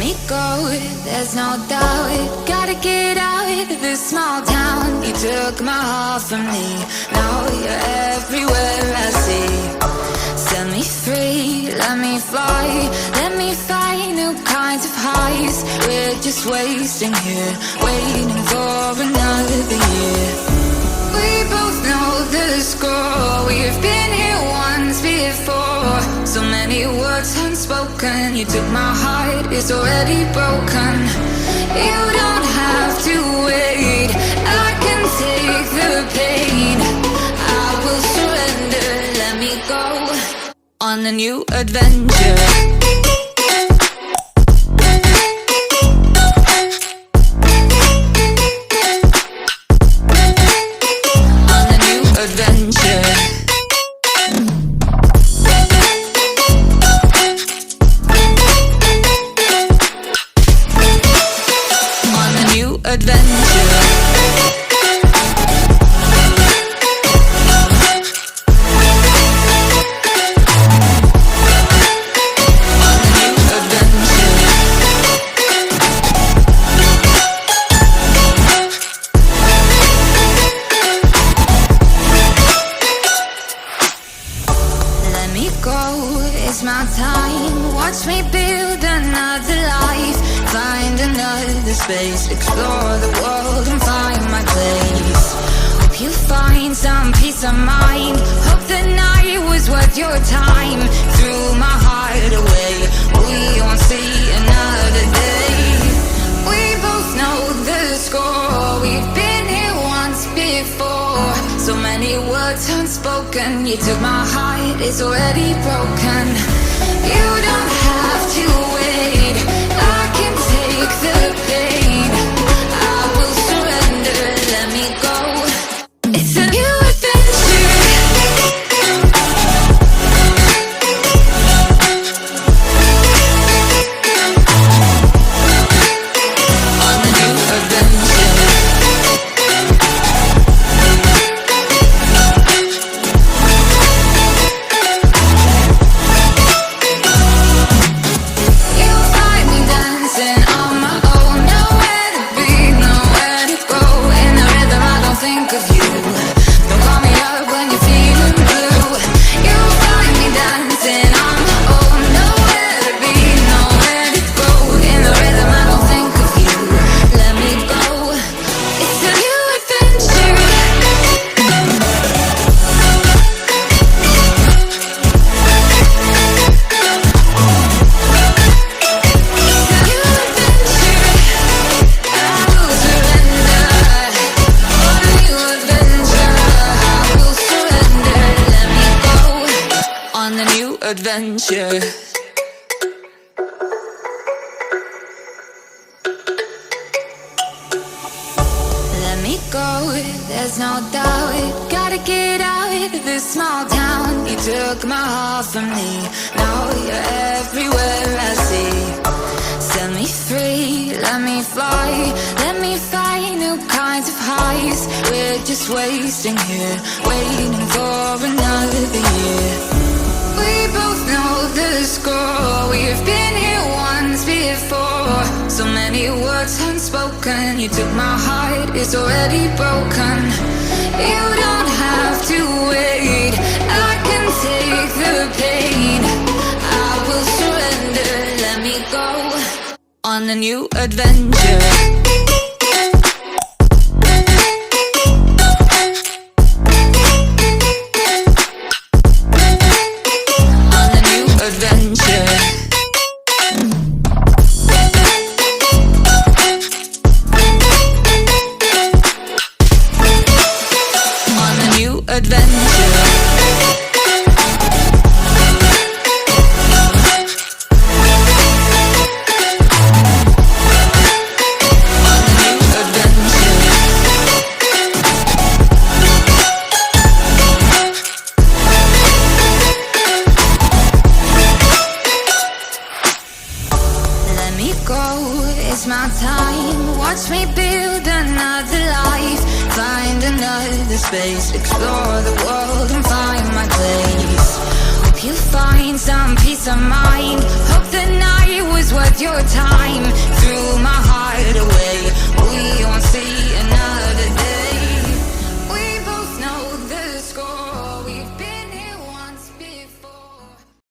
me go, there's no doubt. Gotta get out of this small town. You took my heart from me, now you're everywhere I see. Set me free, let me fly, let me find new kinds of highs. We're just wasting here, waiting for another year. We both know the score, we've been here once before. So many words unspoken, you took my heart, it's already broken. You don't have to wait, I can take the pain. I will surrender, let me go on a new adventure. It's my time, watch me build another life. Find another space, explore the world and find my place. Hope you find some peace of mind, hope the night was worth your time. Threw my heart away, we won't see another day. We both know the score, we've been here once before. So many words unspoken, you took my heart, it's already broken. You don't have to wait, I can take the pain. I will surrender, let me go. It's a new adventure. On a new adventure. Adventure. Let me go, there's no doubt. Gotta get out of this small town. You took my heart from me, now you're everywhere I see. Set me free, let me fly, let me find new kinds of highs. We're just wasting here, waiting for another year. We both know the score, we've been here once before. So many words unspoken, you took my heart, it's already broken. You don't have to wait, I can take the pain. I will surrender, let me go on a new adventure. It's my time, watch me build another life. Find another space, explore the world and find my place. Hope you find some peace of mind, hope the night was worth your time.